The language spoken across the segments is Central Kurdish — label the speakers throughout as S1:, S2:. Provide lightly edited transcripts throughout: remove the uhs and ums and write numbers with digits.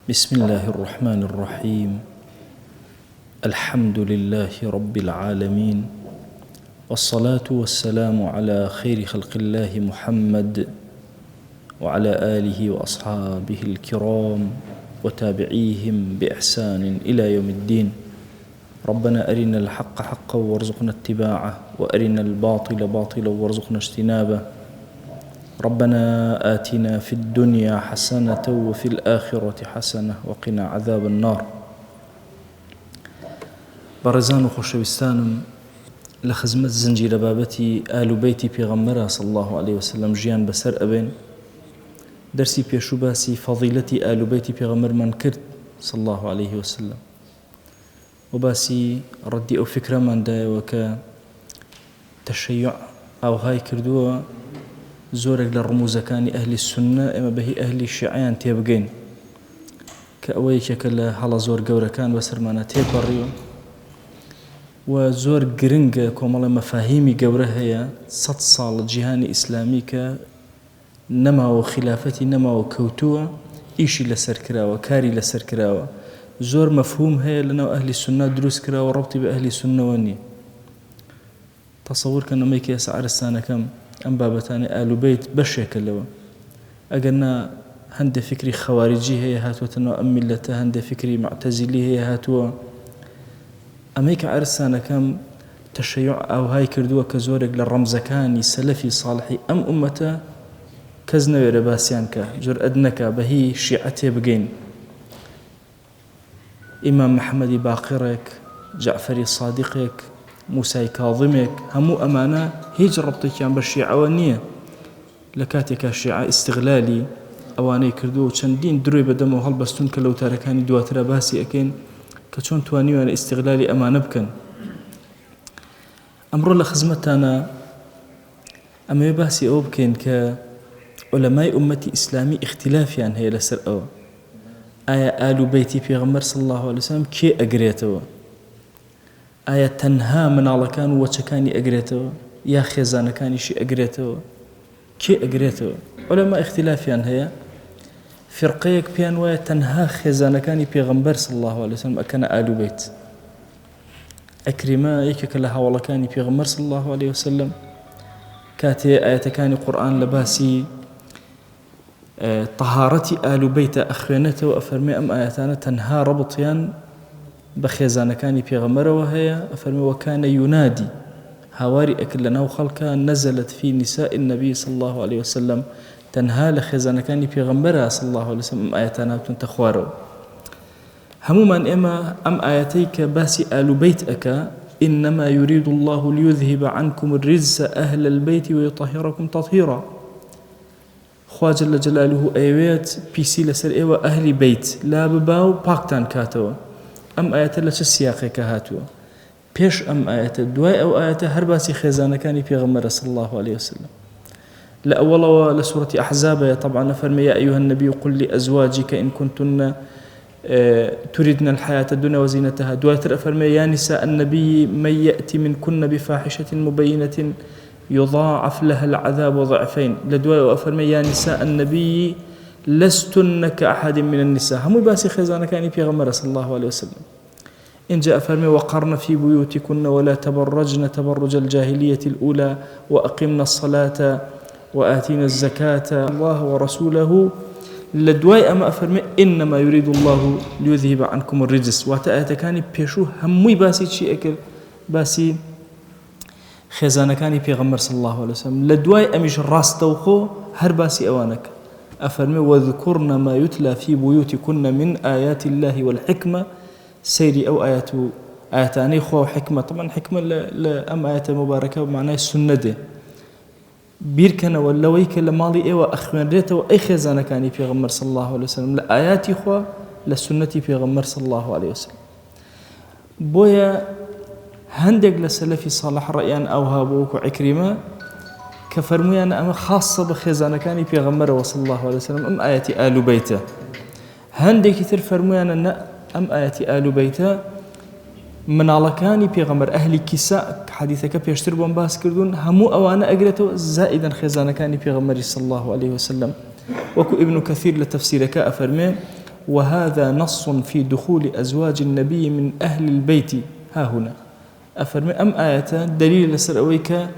S1: بسم الله الرحمن الرحيم. الحمد لله رب العالمين، والصلاة والسلام على خير خلق الله محمد وعلى آله وأصحابه الكرام وتابعيهم بإحسان إلى يوم الدين. ربنا أرنا الحق حقا وارزقنا اتباعه، وأرنا الباطل باطلا وارزقنا اجتنابه. ربنا آتنا في الدنيا حسنة وفي الآخرة حسنة وقنا عذاب النار. بارزان وخوشوستانم لخزمة زنجير بابتي آل بيتي بيغمرة صلى الله عليه وسلم جيان بسر أبين درسي بيشوباسي فضيلتي آل بيتي بيغمر من كرت صلى الله عليه وسلم، وباسي ردي أو فكرة من دا وكا تشيع أو هاي كردوه زورك للرموزكان أهل السنة إما به أهل الشيعيان تيبقين كأويك كلا حالا زور قوركان بسرمانا تيبقريو وزور قرنق كومالا مفاهيمي قورها 100 صال جهاني إسلامي نما وخلافتي نما وكوتوة إيشي لسر كراوة كاري لسر كراوة زور مفهوم هي لنا أهل السنة دروس كراوة وربطي بأهل السنة واني تصور كان ميكي يسعر السنة كم أم بابتاني آل بيت بشيك اللو أقلنا هند فكري خوارجي هي هاتوتنا أم ملته هند فكري معتزلي هي هاتوا أميك عرسانا كم تشيع أو هاي كردوه كزورك للرمزكاني سلفي صالحي أم أمته كزنوي رباسيانك جر أدنك بهي شيعتي بقين إمام محمد باقرك جعفري صادقك موسى كاظمك همو أمانة هيج ربطك عن بالشيعة ونية لكاتك الشيعة استغلالي أواني كردو چندين دروي بدمو هالبستون كلو تاركاني دواتر باسي أكين كچون توانيو أنا استغلالي أمانة بكن أمرو لخزمتانا أما يباسي أو بكين كعلماء أمتي إسلامي اختلافي عن هي لسر أو آية آل بيتي في غمر صلى الله عليه وسلم كي أقريتو آية تنها من على كان وشكاني أقريته يا خزانة كان شيء أقريته كي أقريته علماء اختلافي عن هي فرقيك بيان ويا تنها خزانة كان بيغمبر صلى الله عليه وسلم أكن آل بيت أكرما يكك لها والله كان بيغمبر صلى الله عليه وسلم كاتي آية كان قرآن لباسي طهارتي آل بيت أخوانته وأفرمي أم آياتنا تنها ربطيان بخيزانة كان بيغمره وهي أفرمي وكان ينادي هواري أكلنا وخلقها نزلت في نساء النبي صلى الله عليه وسلم تنهى لخيزانة كان بيغمره صلى الله عليه وسلم آياتنا تنتخواره هموما إما أم آياتيك باسي آل بيت أكا إنما يريد الله ليذهب عنكم الرجس أهل البيت ويطهركم تطهيرا خوا جل جلاله آيوات بيسي لسر إيوة أهل بيت لا بباو باكتان كاتوا أم آيات لش السياق هاتوا بيش أم آيات دواء أو آيات هرباسي خزانة كان في غمرة صلى الله عليه وسلم لأول لسورة أحزاب طبعا فرمي يا أيها النبي قل لأزواجك إن كنتن تريدن الحياة الدنيا وزينتها دواء فرمي يا نساء النبي من يأتي منكن بفاحشة مبينة يضاعف لها العذاب ضعفين لدواء فرمي يا نساء النبي لستن كأحد من النساء هم باسي خزانة كان في غمرة صلى الله عليه وسلم إن جاء فرمي وقرن في بيوتكن ولا تبرجن تبرج الجاهلية الأولى وأقمنا الصلاة وآتينا الزكاة الله ورسوله لدواء أما أفرمي إنما يريد الله ليذهب عنكم الرجس وتأتى كان بيشو همي باسي شيء أكل باسي خزانة كان في غمرة صلى الله عليه وسلم لدواء أمش راس توخو هر باسي أوانك أفرمي وذكرنا ما يتلى في بيوتكن من آيات الله والحكمة سيري أو آياتاني خوا وحكمة طبعا حكمة لأم آيات مباركة ومعناه السنة دي بيركنا واللويك لمالي إيوة أخوان ريته وأي خزانة كان في غمر صلى الله عليه وسلم لآياتي خوا لسنتي في غمر صلى الله عليه وسلم بويا هندق لسلفي صالح رأيان أو هابوك وعكرمة كفرمي أنا أما خاصة بخزانة كان في غمرة صلى الله عليه وسلم أم آياتي آل بيته هندي كثير فرمي أنا أم آياتي آل بيته من على كان في غمر أهل كساء حديثك بيشتر بنباس كردون همو أوانا أجرته زائدا خزانة كان في غمر صلى الله عليه وسلم وكو ابن كثير لتفسيرك أفرمي وهذا نص في دخول أزواج النبي من أهل البيت ها هنا. أفرمي أم آية دليل لسرأويك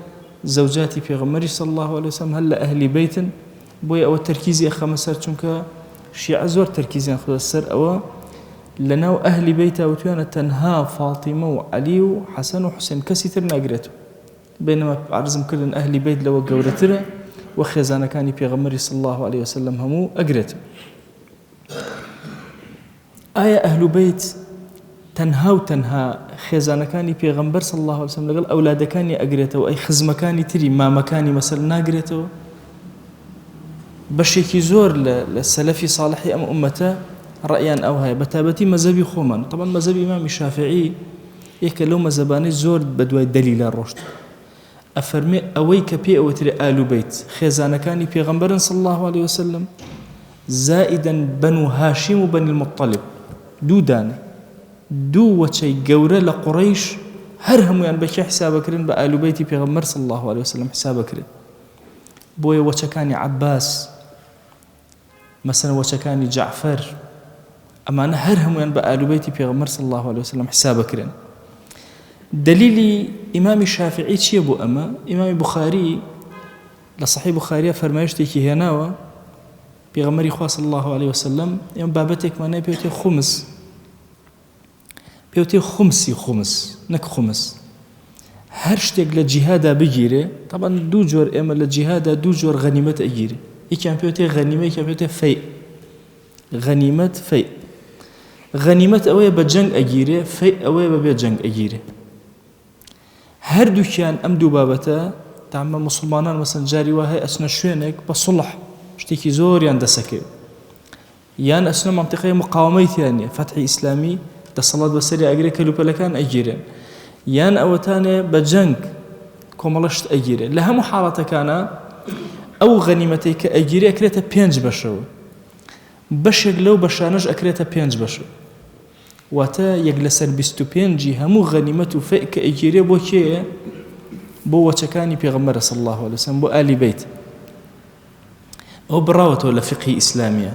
S1: زوجاتي في غمري صلى الله عليه وسلم هل أهل بيت بوي أو التركيزي خمسة چونك شيعة زور تركيزي خذ السر أو لناو أهل بيت وتوانا تنها فاطمة وعلي وحسن وحسين كسيتر ناقرته بينما عرزم كل أهل بيت لو قورتره وخزانة كان في غمري صلى الله عليه وسلم همو أقرته. آية أهل بيت تنها خزانة كان في غمبر صلى الله عليه وسلم لقال أولاد كان أقرته وأي خزمة كان تري ما مكاني مثلا ناقرته بشيكي زور للسلفي صالحي أم أمته رأيان أو هاي بتابتي مذهبي خومن طبعا مذهب إمام الشافعي يك لو مذهباني زور بدوي دليل الرشد أفرمي أويك بي أو تري آل بيت خزانة كان في غمبر صلى الله عليه وسلم زائدا بنو هاشم وبني المطلب دودان دو وشي جورة لقريش هرهم يعني بشي حساب كرين بآل بيتي في غمبر صلى الله عليه وسلم حساب كرين بوي وشكاني عباس مثلا وشكاني جعفر أما أنا هرهم يعني بآل بيتي في غمبر صلى الله عليه وسلم حساب كرين. دليلي إمام الشافعي شي أبو أما إمام بخاري لصحيح بخاري فرمايشتي كي هناوة بيغمري خواه صلى الله عليه وسلم يوم بابتك معناه بيوتي خمس نك خمس هر شتێک لە جیهادا بگیرێ طبعا دوو جۆر ئێمە لە جیهادا دوو جۆر غەنیمەت ئەگیرێ یەکیان پێوتێ غەنیمە یەکیان پێوتێ فەی غەنیمەت فەی غەنیمەت ئەوەیە بە جەنگ ئەگیرێ فەی ئەوەیە بەبێ جەنگ ئەگیرێ هەردووکیان ئەم دوو بابەتە تامە موسڵمانان مەسەن جاری وا هەیە ئەچنە شوێنێک بە سوڵح شتێکی زۆریان دەسەکەوێت یان ئەچنە مەنتیقەی مقاومەی تیان نییە فەتحی ئیسلامی دەسەڵات بەسەری ئەگرێ کەلوپەلەکان ئەگیرێن یان ئەوەتانێ بە جەنگ کۆمەڵەشت ئەگیرێ لە هەموو حاڵەتەکانە ئەو غەنیمەتەی کە ئەگیرێ ئەکرێتە 5 بەشەوە بەشێک لەو بەشانەش ئەکرێتە 5 بەشەوە واتە یەک لەسەر 25 هەموو غەنیمەت و فەی کە ئەگیرێ بۆ کێیە بۆ وەچەکانی پێغەمبەر صلی الله عليه وسلم بۆ ئالی بەیت ئەو بڕاوەتەوە لە فقهی ئیسلامیە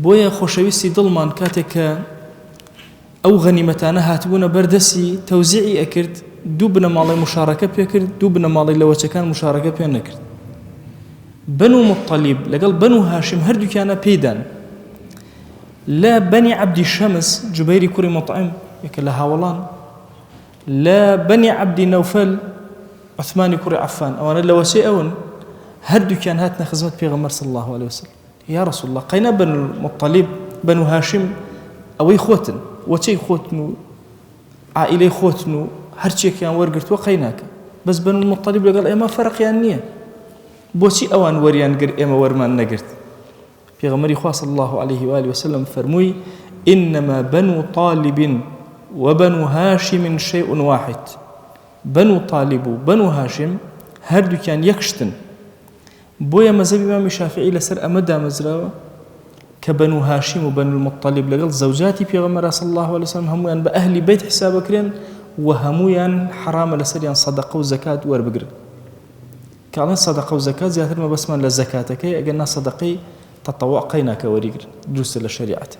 S1: بۆیە خۆشەویستی دڵمان کاتێک کە ئەو غەنیمەتانە هاتبوونە بەردەسی تەوزیعی ئەکرد دوو بنەماڵی مشارەکە پێکرد دوو بنەماڵی لە وەچەکان مشارەکە پێ نەکرد بنو مطلب لەگەڵ بنو هاشم هەردووکیانە پێدان لە بەنی عەبدی شەمس جوبەیری کوڕی مطعم یەکە لە هاوڵان لە بەنی عەبدی نەوفەل عوثمانی کوڕی عەفان ئەوانە لە وەچەی ئەون هەردووکیان هاتنە خزمەت پێغەمبەر صلی الله عليه وسلم یا رسول الله قەینا بنو مطلب بنو هاشم ئەوەی خۆتن وەچەی خۆتن و عائیلەی خۆتن و هەرچێکیان وەرگرتووە قەیناکە بەس بنو مطلب لەگەڵ ئێمە فەرقیان نییە بۆچی ئەوان وەریان گر ئێمە وەرمان نەگرت پێغەمبەری خوا صلی الله عليه و آله وسلم فەرمووی إنما بنو طالب وبنو هاشم شيء واحد بنو طالب و بنو هاشم هەردووکیان یەکشتن بۆیە مەذهبی ئیمامی شافعی لەسەر ئەمە دامەزراوە کە بنو هاشم و بنو المطلب لەگەڵ زەوجاتی پێغەمبەر صلی الله عليه وسلم هەموویان بە ئەهلی بەیت حسابەکرێن و هەموویان حرامە لەسەریان سەدەقە و زەکات وەربگرن کاڵێن سەدەقە و زەکات زیاتر مەبەسمان لە زەکاتەکەی ئەگەر نا سەدەقەی تەطەوع قەیناکە وەریگرن دروستە لە شەریعەتە.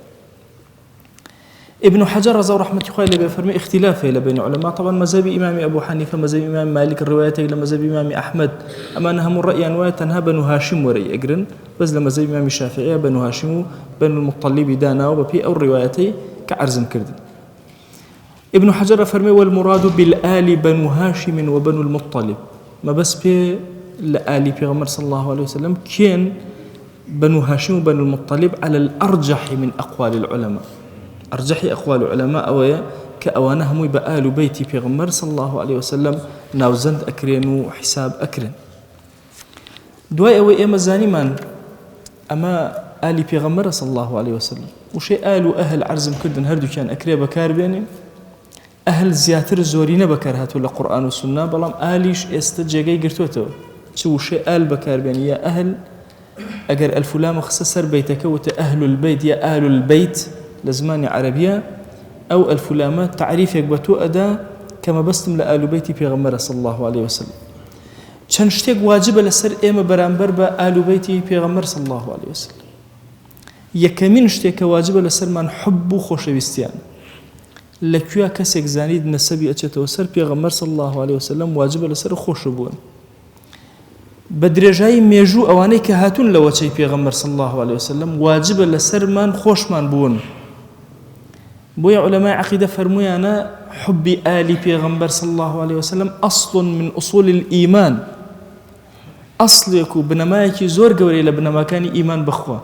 S1: ابن حجر رضا رحمة الله عليه فرمي اختلافه بين علماء طبعا مذهب إمام أبو حنيفة مذهب إمام مالك الروايات إلى مذهب إمام أحمد أما أنهم الرأي أنواع تنها بنو هاشم ورأي أجرن بس لمذهب إمام الشافعي بنو هاشم بنو المطلب دانا وبفي أو الروايتي كعرزم كردن. ابن حجر فرمي والمراد بالآل بنو هاشم وبنو المطلب ما بس في الآل في غمر صلى الله عليه وسلم كان بنو هاشم وبنو المطلب على الأرجح من أقوال العلماء أرجح أقوال العلماء أويا كأوانهم بآل بيتي في غمر صلى الله عليه وسلم ناوزند أكرين وحساب أكرين دواء أوي إما زانيمان أما آل في غمر صلى الله عليه وسلم وشي آل أهل عرزم كردن هردو كان أكري بكار بيني أهل زياتر زورين بكار هاتو لقرآن والسنة بلام آليش استجاقي قرتوتو شو شي آل بكار بيني يا أهل أجر الفلام خسسر بيتك أهل البيت يا أهل البيت لزمان عربية أو الفلامات تعريف يقبتو أدا كما بستم لآل بيتي في غمرة صلى الله عليه وسلم چەند شتێک واجبە لەسەر ئێمە بەرامبەر بە ئال و بەیتی پێغەمبەر صلی الله عليه وسلم یەکەمین شتێکە واجبە لەسەرمان حب و خۆشەویستیان. لەکوێ کەسێک زانید نەسەبی ئەچێتەوە سەر پێغەمبەر صلی الله عليه وسلم واجبە لەسەر خۆشبوون. بە درێژایی مێژوو ئەوانەی کە هاتوون لە وەچەی پێغەمبەر صلی الله عليه وسلم واجبە لەسەرمان خۆشمان بوون. بۆیە عولەمای عەقیدە فەرموویانە حبی ئالی پێغەمبەر صلی الله عليه وسلم أصل من أصول الإيمان، ئەسڵێک و بنەمایەکی زۆر گەورەی لە بنەماکانی ئیمان بەخوا.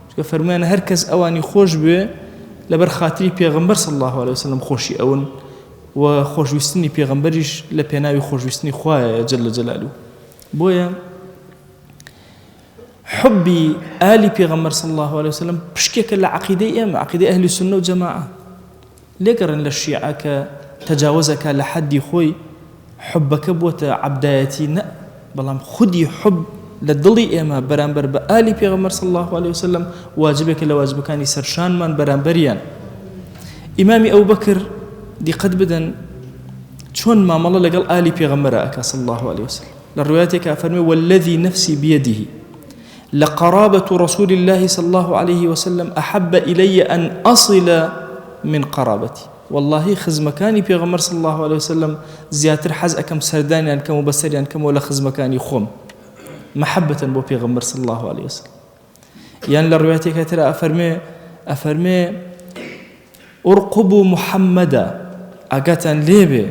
S1: چونکە فەرموویانە هەر کەس ئەوانی خۆش بوێ لەبەر خاتری پێغەمبەر صلی الله عليه وسلم خۆشی ئەون و خۆشویستنی پێغەمبەریش لە پێناوی خۆشویستنی خوایە جل جلاله. بۆیە حبی ئالی پێغەمبەر صلی الله عليه وسلم پشکێکە لە عەقیدەی ئێمە، عەقیدەی ئەهلی سونە و جەماعە. لێگەڕن لە شیعە کە تەجاوزەکە لە حەدی خۆی حبەکە بۆتە عەبدایەتی، نە، بەڵام خودی حب لە دڵی ئێمە بەرامبەر بە ئالی پێغەمبەر صلی الله عليه وسلم واجبێکە لە واجبەکانی سەرشانمان بەرامبەریان. ئیمامی ئەوبەکر دیقەت بدەن چۆن مامەڵە لەگەڵ ئالی پێغەمبەرە ئەکا صلی الله عليه وسلم. لە ڕوایەتێکە فەرمێ والذي نفسي بيده لقرابة رسول الله صلى الله عليه وسلم أحب إلي أن أصل من قرابتي. والله خزمكاني بيغمر صلى الله عليه وسلم زياتر حز أكم سرداني أنكم وبسري أنكم ولا خزمكاني خوم محبة بو بيغمر صلى الله عليه وسلم. يعني للرواية كثيرة أفرمي أرقبوا محمدا أقاتا ليبي،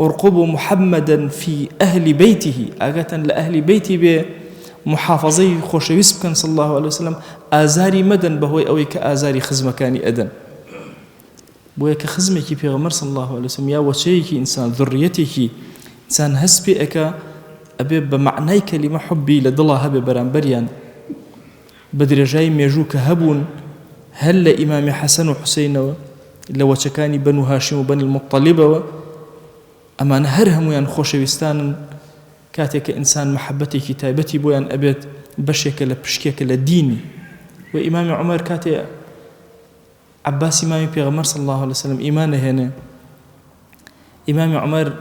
S1: أرقبوا محمدا في أهل بيته أقاتا لأهل بيتي بي محافظي خوشويس بكن صلى الله عليه وسلم آزاري مدن بهوي أوي كآزاري خزمكاني أدن. بۆیە کە خزمێکی پێغەمبەر صلی الله عليه وسلم یا وەچەیەکی ئینسان ذڕیەتێکی ئینسان هەست پێ ئەکا ئەبێ بە معنای کەلیمە حوبی لە دڵا هەبێ بەرامبەریان بە درێژایی مێژوو کە هەبوون هەر لە ئیمامی حەسەن و حوسەینەوە لە وەچەکانی بەنو هاشیم و بەنی الموطەلیبەوە ئەمانە هەر هەمویان خۆشەویستانن. کاتێک کە ئینسان محەبەتێکی تایبەتی بۆیان ئەبێت بەشێکە لە پشکێکە لە دینی. و ئیمامی عومەر کاتێ عباس إمامي بيغمر صلى الله عليه وسلم إيمانه هنا، إمام عمر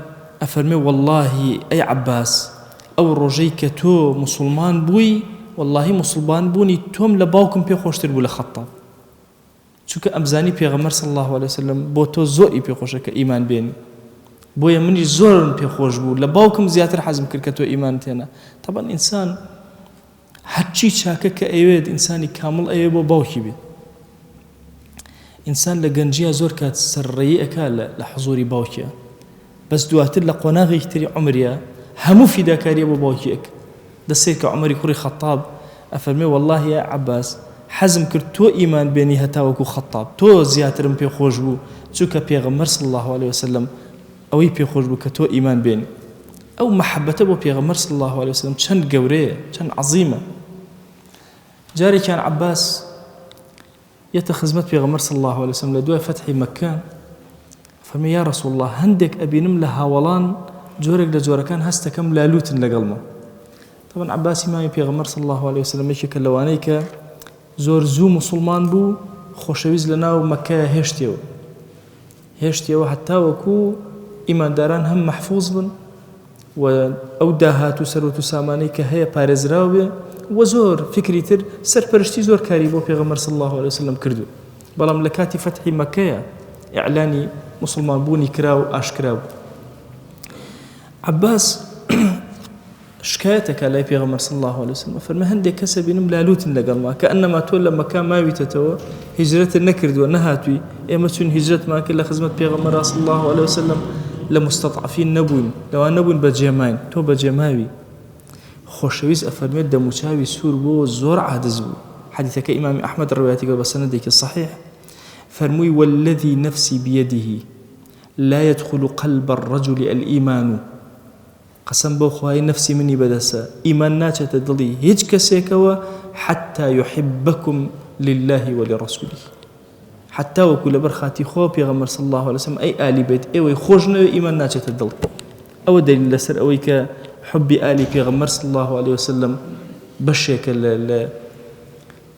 S1: أفرمي والله أي عباس أو رجيك تو مسلمان بوي والله مسلمان بوني توم لباوكم بيخوشتر بولا خطاب. شو كأمزاني بيغمر صلى الله عليه وسلم بوتو زوئي بيخوشك إيمان بيني بويا مني زور بيخوش بو لباوكم زيادة حزم كركتو إيمان تينا. طبعا إنسان حتشي شاكك أيواد إنساني كامل أيوه باوكي بي إنسان لجنجيا زور كات سريئك لحضوري باوكيا بس دواتر لقناغي يشتري عمريا همو في داكاري أبو باوكيك دسيك عمري كوري خطاب أفرمي والله يا عباس حزم كرت تو إيمان بيني هتاوكو خطاب تو زياتر بي خوشبو شوكا بيغمر صلى الله عليه وسلم أوي بي خوشبو كتو إيمان بيني أو محبة بو بيغمر صلى الله عليه وسلم شن قوريه شن عظيمة. جاري كان عباس يتخزمت بيغمر صلى الله عليه وسلم لدواء فتح مكان فمي يا رسول الله هندك أبي نملة هاولان جورك لجوركان هستكم لالوت لقلمه. طبعا عباسي ما بيغمر صلى الله عليه وسلم يشي كلوانيك زور زو مسلمان بو خوشويز لنا ومكة هشتيو حتى وكو إيمان داران هم محفوظ بن وأوداها تسر وتسامانيك هي بارزراوي وزور فكري تر سرپرشتي زور كاري بو بيغمر صلى الله عليه وسلم كردو. بلام لكاتي فتح مكة إعلاني مسلمان بوني كراو أشكراو. عباس شكايتك على بيغمر صلى الله عليه وسلم فرما هندي كسب نملالوت لقلما كأنما تولى مكان ما بيتتوى هجرة النكرد ونهاتوي إما تون هجرة ما كلا خزمة بيغمر صلى الله عليه وسلم لمستضعفين نبون لو نبون بجماين تو بجماوي خوشويز أفرميت دموشاوي سور بو زور عادز بو. حديثك إمام أحمد الرواياتي قبل سندك الصحيح فرموي والذي نفسي بيده لا يدخل قلب الرجل الإيمان قسم بو خواهي نفسي مني بدسا إيمان ناتشة تدلي هيج كسيكوا حتى يحبكم لله ولرسوله حتى وكل برخاتي خواب يغمر صلى الله عليه وسلم أي آل بيت أي خوشنا إيمان ناتشة تدلي أو دليل لسر أويك حبي آلي بيغمر صلى الله عليه وسلم بشيك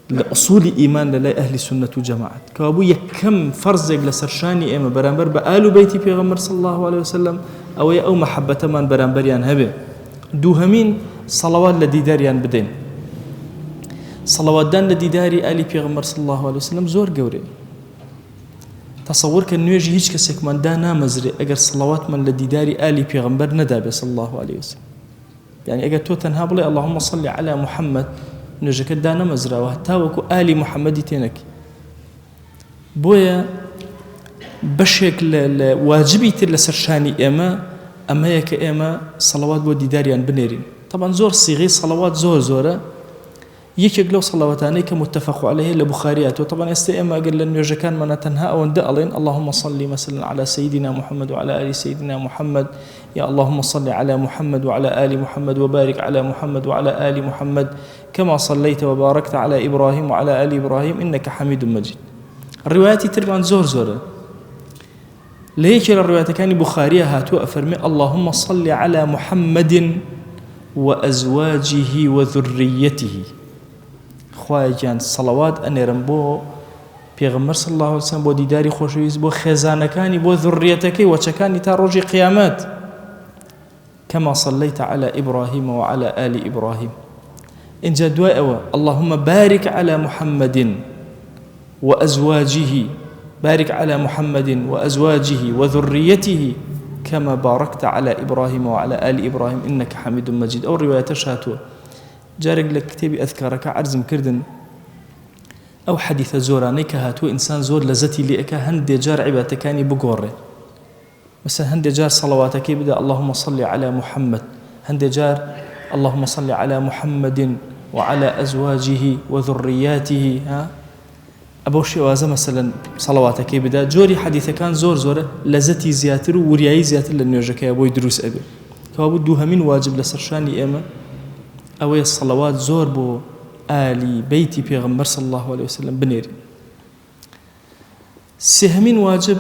S1: لأصول إيمان للا أهل سنة وجماعة كابو يكم فرزق لسرشاني إما برامبر بآل بيتي بيغمر صلى الله عليه وسلم أو محبة من برامبريان هبه دوهمين صلوات لديداريان بدين صلواتدان لديداري آلي پیغمبر صلى الله عليه وسلم زور قوري تصور كالنواجي هيج كسك من دانا مزري اگر صلوات من لديداري آلي پیغمبر ندابي صلى الله عليه وسلم يعني اگر تو تنها بلي اللهم صل على محمد نجك دانا مزرا وهتاوكو آلي محمد تينك بويا بشك واجبي تل سرشاني اما يك صلوات بو ديداريان بنيرين طبعا زور صيغي صلوات زورة يكيك لو صلواتاني كمتفق عليه لبخاريات وطبعا استئما قال لن يجكان من تنها او اندألين اللهم صل مثلا على سيدنا محمد وعلى آل سيدنا محمد يا اللهم صل على محمد وعلى آل محمد وبارك على محمد وعلى آل محمد كما صليت وباركت على إبراهيم وعلى آل إبراهيم إنك حميد مجيد الروايات تربان زورة ليك الروايات كان بخارية هاتوا أفرمي اللهم صل على محمد وأزواجه وذريته خواجان صلوات أن يرنبو پیغمبر صلى الله عليه وسلم بو ديداري خوشويز بو خزانكاني بو ذريتك وچكاني تا روجي قيامات كما صليت على إبراهيم وعلى آل إبراهيم إن جدوا اللهم بارك على محمد وأزواجه بارك على محمد وأزواجه وذريته كما باركت على إبراهيم وعلى آل إبراهيم إنك حميد مجيد أو رواية شاتوا جارك لك كتابي أذكارك عرزم كردن أو حديث زوراني كهاتو إنسان زور لزتي لئك هندي جار عباتكاني بقوري مثلا هندي جار صلواتك بدأ اللهم صل على محمد هندي جار اللهم صل على محمد وعلى أزواجه وذرياته أبو شوازة مثلا صلواتك بدأ جوري حديث كان زور لزتي زياتر ورياي زياتر لنيوجك يا أبوي دروس أبي كوابو دوها من واجب لسرشاني إيما أوي الصلوات زور بو آلي بيتي پیغمبر صلى الله عليه وسلم بنيري سهمين واجب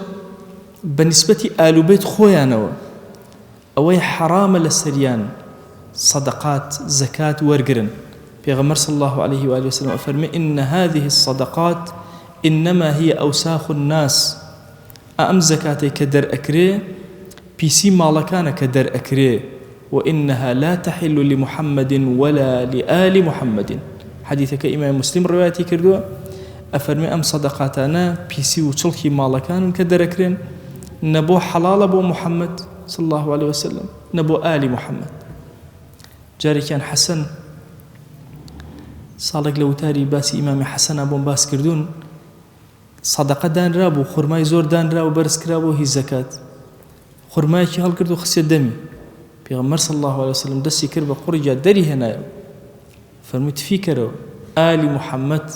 S1: بالنسبة آل بيت خويانوا أوي حرام لسريان صدقات زكاة ورقرن پیغمبر صلى الله عليه وآله وسلم أفرمي إن هذه الصدقات إنما هي أوساخ الناس أم زكاتي كدر أكري بيسي مالكان كدر أكري وإنها لا تحل لمحمد ولا لآل محمد حديثك إمام مسلم روايتي كردوا أفرمي أم صدقاتنا بيسي وشلكي مالكان كدر أكرين نبو حلال أبو محمد صلى الله عليه وسلم نبو آل محمد جاري كان حسن صالك لو تاري باسي إمام حسن أبو باس كردون صدقة دان رابو خرماي زور دان رابو برس كرابو هي زكاة خرماي كي هل كردو خسي الدمي پیغمبر صلى الله عليه وسلم دسي كربا قرجا دري هنا فرميت فيكرو آل محمد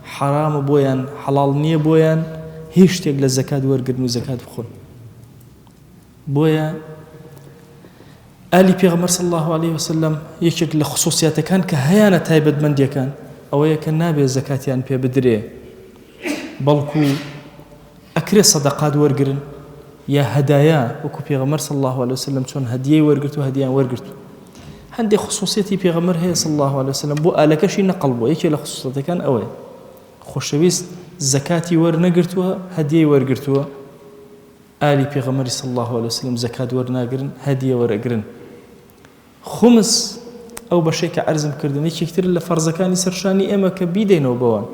S1: حرام بويان حلال نية بويان هيش تيق للزكاة ورقرن وزكاة بخون بويا آل پیغمبر صلى الله عليه وسلم يكيك لخصوصيات كان كهيانة تايبد من دي كان أو يكن نابي الزكاة يعني بي بدري بلكو أكري صدقات ورقرن يا هدايا وكو پیغمبر صلى الله عليه وسلم شون هدية ورقرتو هديان ورقرتو عندي خصوصيتي پیغمبر هي صلى الله عليه وسلم بو آلكشي نقلبو يكي لخصوصيات كان أوي خوشويست زكاتي ورنقرتوها هدية ورقرتوها آلي پیغمبر صلى الله عليه وسلم زكاة ورناقرن هدية ورقرن خمس أو بشيك عرزم كردن يكي كتير لفرزكاني سرشاني إما كبيدين وبوان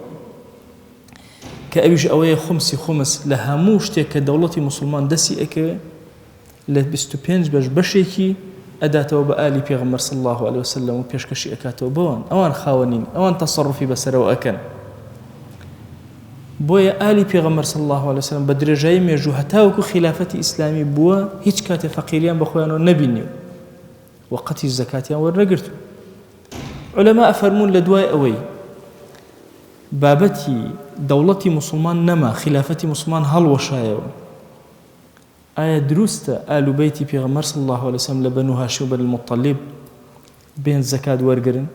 S1: كأبيش أوي خمس لهاموش تيك دولتي مسلمان دسي أكي لبستو بينج بشيكي أداته بآلي پیغمبر صلى الله عليه وسلم وبيشكشي أكاته بوان أوان خاونين أوان تصرفي بسر وأكن بويا آلي پیغمبر صلى الله عليه وسلم بدرجاي ميجو هتاوكو خلافة إسلامي بوا هيج كات فقيريان بخوانو نبينيو وقتي الزكاة ورنقرتو علماء فرمون لدواي أوي بابتي دولتي مسلمان نما خلافتي مسلمان هل وشايو آية دروستا آل بيتي پیغمبر صلى الله عليه وسلم لبنو هاشم بن المطلب بين زكاة ورقرن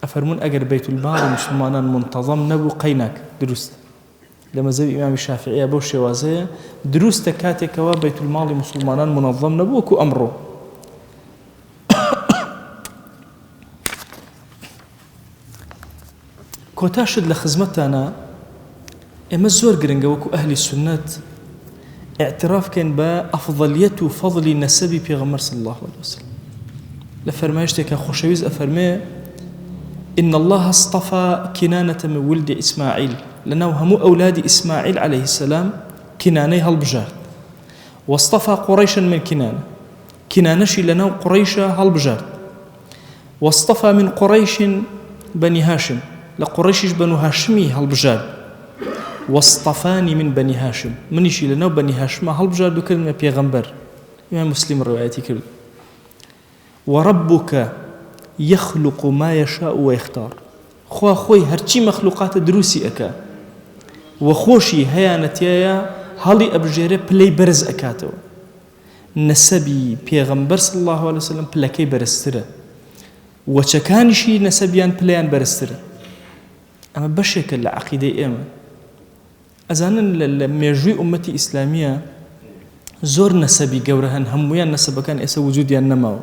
S1: أفرمون أجر بيت المال مسلمان منتظم نبو قيناك دروستا لما زي إمام الشافعي أبو شوازية دروستا كاتك بيت المال مسلمان منظم نبو وكو أمره كوتاشد لخزمتنا إما الزور قرنقا وكو أهل السنة اعتراف كان بأفضلية وفضل نسبي پیغمبر صلى الله عليه وسلم لفرمايشتك خوشويز أفرمي إن الله اصطفى كنانة من ولد إسماعيل، لأنه هم أولاد إسماعيل عليه السلام كناني هالبجار، واصطفى قريشا من كنانشي لأنه قريشة هالبجار، واصطفى من قريش بني هاشم، لقريش بنو هاشمي هالبجار، واصطفاني من بني هاشم، منيشي لأنه بني هاشم هالبجار دو كلمة بيغمبر. إمام مسلم الرواياتي كل. وربك يخلق ما يشاء ويختار، خوا خوي هرچی مخلوقات دروسی أكا وخوشي هيا نتيايا هالي أبجيري بلي برز أكاتو، نسبي بيغمبر صلى الله عليه وسلم بلكي برستره، وچكانشي نسبيان بليان برستره. أما بشكل العقيدة إيمان أزانا لميجوي أمتي إسلامية زور نسبي قورهن همويان نسبة كان إسا وجوديان نماو،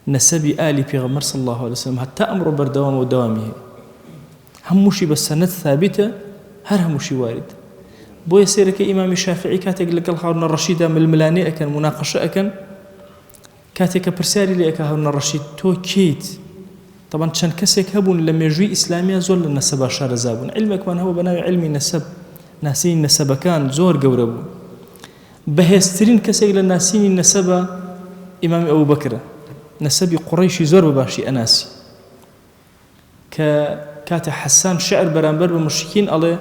S1: نسبي آلي بيغمبر صلى الله عليه وسلم حتى أمر بردوام ودوامه هموشي بس سند ثابتة هر هموشي وارد. بو يسيرك إمام الشافعي كاتك لك هارون الرشيد من الملاني أكن مناقشة أكن كاتك برسالي لك هارون الرشيد تو كيت طبعا كان كسيك هبون لما يجوي إسلامية زول النسب شار زابون، علمك من هو بناوي علمي نسب ناسين نسب كان زور قوربون، بهسترين كسيك للناسين النسب إمام أبو بكر نسبي قريشي زور بباشي أناسي كات حسان شعر برانبر بمشركين الله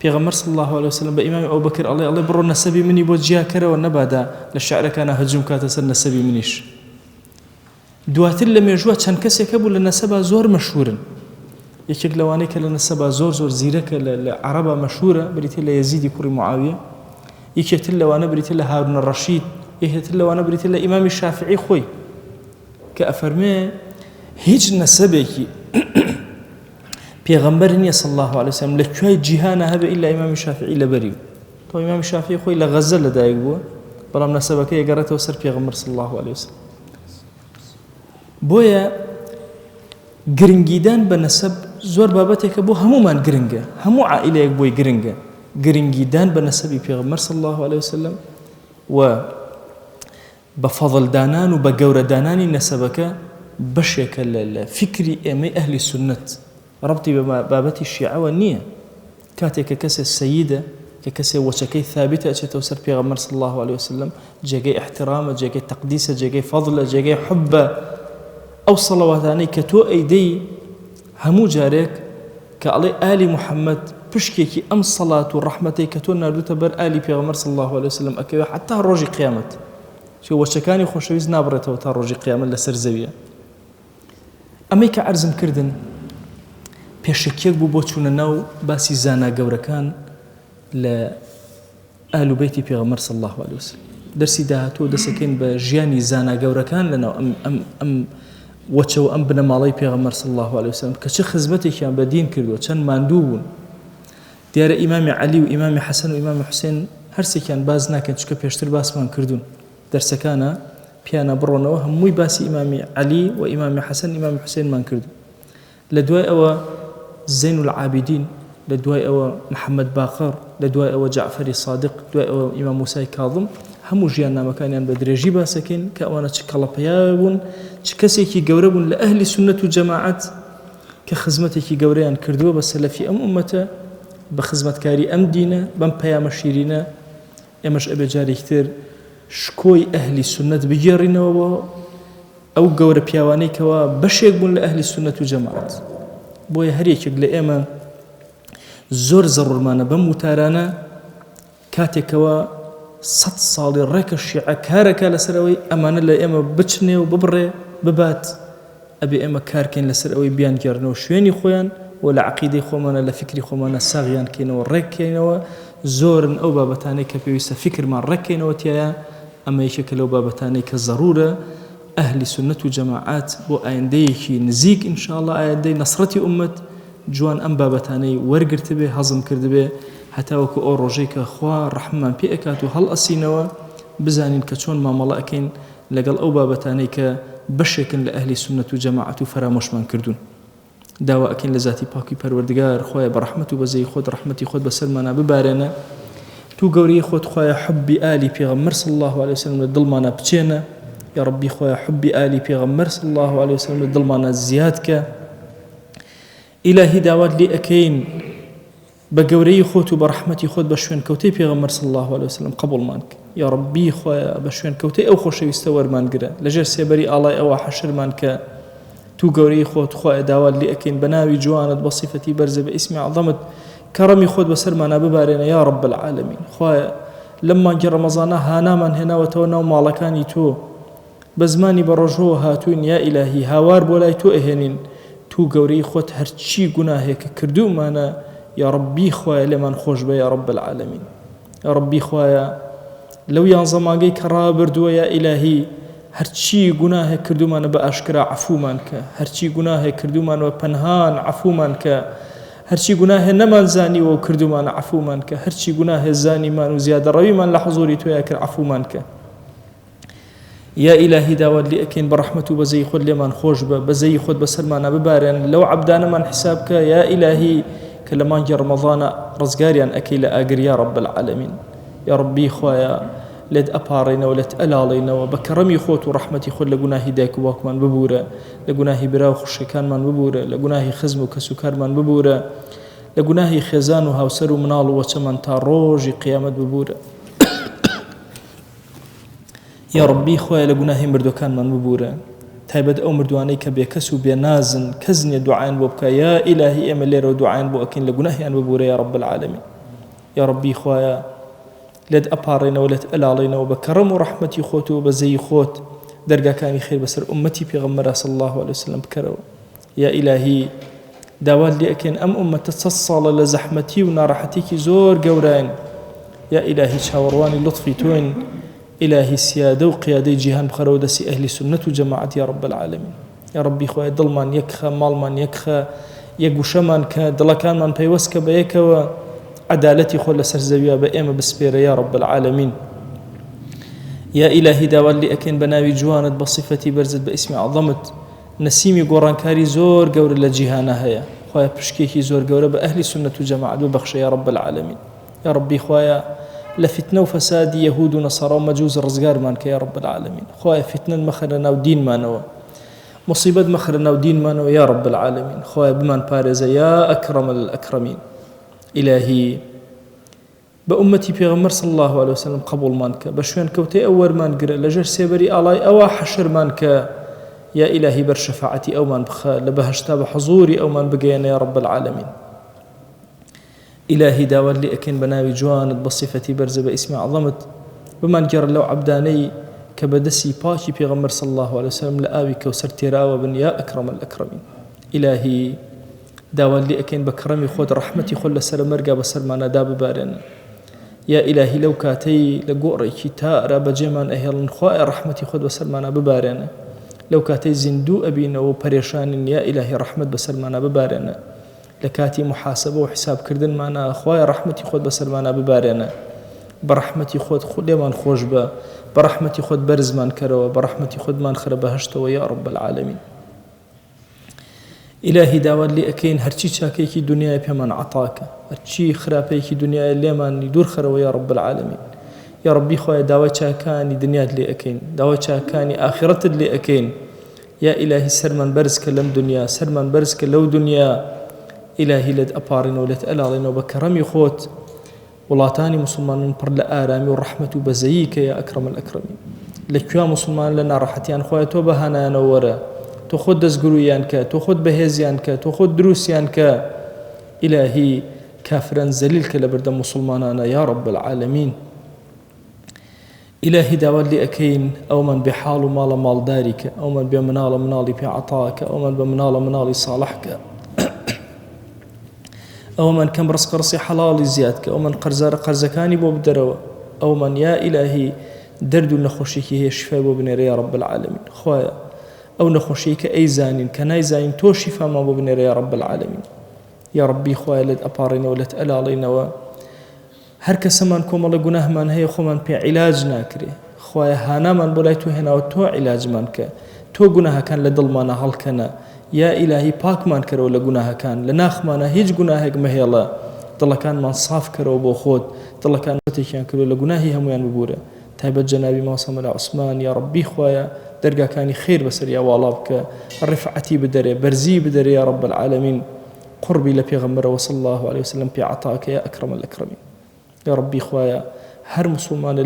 S1: بيغمر صلى الله عليه وسلم بإمام أبو بكر الله برو نسبي مني بوجيا كرا والنبادا للشعر كان هجوم كاتسر نسبي منيش دواتر لما يجوا كان كسي كبو لنسبة زور مشهورا يكيك لوانيك لنسبة زور زيرك لعربة مشهورة بريت الله يزيد كوري معاوية، يكيك لوانا بريت الله هارون الرشيد، يكيك لوانا بريت الله إمام الشافعي خوي كأفرمي هيج نسبك بيغمبرني صلى الله عليه وسلم لكوي جهانا هذا إلا إمام الشافعي لبريو. تو إمام الشافعي خوي لغزل لدايق بو بلام نسبك يقرأته وسر بيغمبر صلى الله عليه وسلم. بويا گرنگیدان بنسب زور بابتك بو همو من گرنگه همو عائله بوي گرنگه گرنگیدان بنسب پیغمبر صلى الله عليه وسلم و بفضل دانان وبقور دانان نسبك بشكل الفكري امي اهل السنه ربطي بابتي الشيعه والنيه كاتك ككس السيده ككس وشكي ثابته اتوسر پیغمبر صلى الله عليه وسلم جاي احترامه جاي تقديسه جاي فضله جاي حبه أو صلواتاني كتو أيدي همو جارك كالي آل محمد بشكيكي أم صلاة ورحمة كتو ناردو تبر آل بيغمر صلى الله عليه وسلم أكيو حتى الروجي قيامت شو وشكاني خوشويز نابرته وتا الروجي قيامت لسر زوية أميك عرزم كردن بيشكيك بوچون ناو باسي زانا قوركان لآل بيتي بيغمر صلى الله عليه وسلم درسي داهاتو دسكين بجياني زانا قوركان لنا أم وچو أم بن مالي پیغمبر صلى الله عليه وسلم كش خدمتي كان بدين كردو كان ماندوبون ديار إمام علي وإمام حسن وإمام حسين هرسي كان بازنا كان شكو بيشتر باس مان كردون درس كان بيانا برونو هموي باسي إمام علي وإمام حسن إمام حسين مان كردو لدواء أو زين العابدين لدواء أو محمد باقر لدواء أو جعفر الصادق لدواء أو إمام موسى كاظم همو جيانا مكانيان بدرجي باسكين كأوانا تشكالبيابون تشكسيكي قوربون لأهل السنة والجماعات كخزمتكي قوريان كردوه بس في أمته بخزمة كاري أم دينا بم بيام شيرينا إمش أبي جاري كتير شكوي أهل السنة بجيرنا أو قور بياواني كوا بشيك بون لأهل السنة والجماعات بويا هريك لإما زور زرور مانا بموتارانا كاتكوا 100 صالي ريك الشيعة كاركا لسروي أمانة لإما بچني وببري ببات أبي إما كاركين لسروي بيان جرنو شويني خويان ولا عقيدة خومانا لفكري خومانا ساغيان كينو ريك كينو زورن أو بابتاني كبيوسا فكر ما ريك كينو تيايا أما يشكلو بابتاني كالضرورة أهل سنة وجماعات بو آينديكي نزيك إن شاء الله آيندي نصرتي أمت جوان أم بابتاني ورقرت به هضم كرد به حتى وكو أو روجيك أخوة رحمة بيئكاتو هل أسينوا بزانين كتون ما ملاكين لقل أو بابتانيك بشكن لأهل السنة وجماعة فراموش من كردون داوا أكين لذاتي باكي پروردگار خويا برحمته بزي خود رحمتي خود بسلمنا ببارنا تو قوري خود خويا حبي آلي بيغمر صلى الله عليه وسلم للظلمنا بچينا يا ربي خويا حبي آلي بيغمر صلى الله عليه وسلم للظلمنا زيادك إلهي داوات لي أكين بقوري خوت وبرحمتي خوت بشوين كوتي بيغمر صلى الله عليه وسلم قبول مانك يا ربي خويا بشوين كوتي أو خوشي يستور مانقرا لجر سيبري الله أو حشر مانك تو قوري خوت خويا داوات لي أكين بناوي جواند بصفتي برزة باسمي عظمت كرمي خوت بسر مانا ببارينا يا رب العالمين خويا لما جر رمضان هانا من هنا وتونا ومالكاني تو بزماني برجو هاتوين يا إلهي هاوار بولاي تو إهنين تو قوري خوت هرچي گناهك كردو مانا يا ربي خويا لمن خوش بي يا رب العالمين يا ربي خويا لو ينظماقي كرابردو يا إلهي هرچي گناهك كردو مانا بأشكرا عفو مانك هرچي گناهك كردو مانا بپنهان عفو مانك هرچی گناه نمان زانی و کردو من عفو من که هرچی گناه زانی من و زیاده روی من لحضوری تو یکر عفو من که يا إلهي داود لي أكين برحمته بزي خود لمن خوش بزي خود بسلمانا ببارن لو عبدانا من حسابك يا إلهي كلمان جر رمضان رزقاريا أكيل آقر يا رب العالمين يا ربي خوايا لد أبارينا ولد ألالينا وبكرمي خوت ورحمتي خود لقناهي دايك واكمان ببورة لقناهي براو خشكان من ببورة لقناهي خزم وكسكار من ببورة لقناهي خزان وهاوسر ومنال وچمن تاروج قيامت ببورة يا ربي خويا لقناهي مردوكان من ببورة تايبد أو مردواني كبيكسو بينازن كزن دعاين بوبكا يا إلهي أملير ودعاين بوكين لقناهي أن ببورة يا رب العالمين يا ربي خويا لد أبارينا ولد ألالينا وبكرم ورحمتي خوت وبزي خوت درجة كان خير بسر أمتي بيغمرها صلى الله عليه وسلم بكرو يا إلهي داوال لي أكين أمة تتصل لزحمتي ونارحتيك زور قورين يا إلهي شاورواني لطفي توين إلهي سيادة وقيادة جيهان بخرودسي أهل سنة وجماعة يا رب العالمين يا ربي خويا ضلمان يكخى مالمان يكخى يقوشمان كدلكان من بيوسك بيكوا عدالتي خل سرزويا بأيما بسبيرة يا رب العالمين يا إلهي داوال لي أكين بناوي جوانت بصفتي برزت باسمي عظمت نسيمي قران كاري زور قور لجيهانا هيا خويا بشكيكي زور قور بأهل سنة وجماعة ببخش يا رب العالمين يا ربي خويا لفتنة وفساد يهود ونصارى ومجوز الرزقار مانك يا رب العالمين خويا فتنة مخرنا ودين مانوا مصيبة مخرنا ودين مانوا يا رب العالمين خويا بمان بارزة يا أكرم الأكرمين إلهي بأمتي بيغمر صلى الله عليه وسلم قبول مانك بشوين كوتي أول مانقر لجر سيبري آلاي أوا حشر مانك يا إلهي برشفاعتي أو من بخا لبهشتا بحضوري أو من بقينا يا رب العالمين إلهي داود لي أكين بناوي جواند بصفتي برزة باسمي عظمت بمن جر لو عبداني كبدسي باشي بيغمر صلى الله عليه وسلم لآوي كوسر تراوة بن يا أكرم الأكرمين إلهي داود لي أكين بكرمي خود رحمتي خل سر مرقى بسر ما نداب بارنا يا إلهي لو كاتي لقوري كتاء بجمان أهل خواء رحمتي خود بسر ما نببارنا لو كاتي زندو أبينا وبريشان يا إلهي رحمة بسر ما نببارنا لكاتي محاسبة وحساب كردن معنا خواء رحمتي خود بسر ما نببارنا برحمتي خود لمن خوش با برحمتي خود برز من كروا برحمتي خود من خرب هشتوا يا رب العالمين إلهي داود لي أكين هرچي شاكيكي دنيا بمن عطاك هرچي خرابيكي دنيا لمن يدور خروا يا رب العالمين يا ربي خويا داود شاكاني دنيا لي أكين داود شاكاني آخرة لي أكين يا إلهي سرمن برزك لم دنيا سرمن برزك لو دنيا إلهي لد أبارين ولد ألالين وبكرمي خوت ولاتاني مسلمان پر لآرامي ورحمة بزيك يا أكرم الأكرمين لكيا مسلمان لنا راحتيان خويا توبهانا نورا تو خود دزگرویان تو خود بهزیان تو خود دروسیان إلهي كافرا زليل لبرد مسلمانانا يا رب العالمين إلهي داود لي أكين أو من بحال مال دارك أو من بمنال منالي بعطاك أو من بمنال منالي صالحك أو من كم رزق حلال زيادك أو من قرزكاني بو بدروا أو من يا إلهي درد نخوشيك هي شفاء بنير يا رب العالمين خوايا أو نخوشيك أي زانين كناي زانين توشي فما ببنير يا رب العالمين يا ربي خوايا لد أبارينا ولد ألالينا هرك سمان كوم الله جناه من هي خمان بي علاج ناكري خوايا هانا من بلايتو هنا وتو علاج منك تو جناه كان لدل مانا هلكنا يا إلهي باك من كرو لجناه كان لناخ مانا هيج جناهك مهيلا طلع كان من صاف كرو بوخود طلع كان متكيان كرو لجناهي هم يان ببورة تابت جنابي ما صمل عثمان يا ربي خوايا درجة كان خير بسر يا والابك الرفعتي بدري برزي بدري يا رب العالمين قربي لبيغمبر وصلى الله عليه وسلم بعطاك يا أكرم الأكرمين. يا ربي خوايا هر مسلمان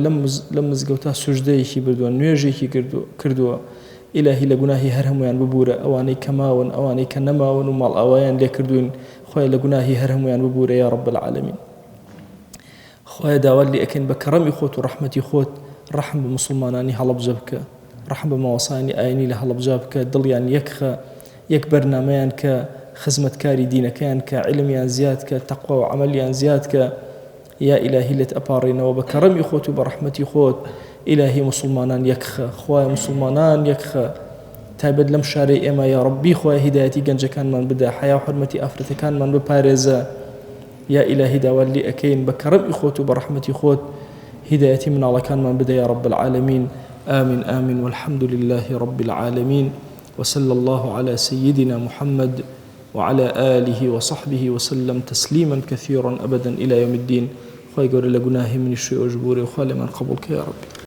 S1: لمز قوتا سجديكي بردوان نوێژێکی کردووە إلهي لقناهي هرهميان ببورة أواني كماون أواني كنماون ومال أوان ليكردوين خوايا لقناهي هرهميان ببورة يا رب العالمين. خوايا داوالي أكن بكرمي خوت ورحمتي خوت رحم بمسلماناني هلب جبك رحم بمواصاني آيني لهلب جبك دليان يك برنامجان كخدمة كاري دينكان كعلميان زياد كتقوى وعمليان زياد يا إلهي لتأبارينا وبكرمي خوت وبرحمتي خوت إلهي مسلمانان يكخ خوايا مسلمانان يكخ تابد لم شاري إما يا ربي خوايا هدايتي جنجا كان من بدا حياة وحرمتي أفرتي كان من ببارزة يا إلهي داولي أكين بكرم إخوت وبرحمتي إخوت هدايتي من الله كان من بدا يا رب العالمين. آمين آمين والحمد لله رب العالمين وصلى الله على سيدنا محمد وعلى آله وصحبه وسلم تسليما كثيرا أبدا إلى يوم الدين. خواهي قول لقناه من الشيء وجبوري وخالي من قبولك يا رب.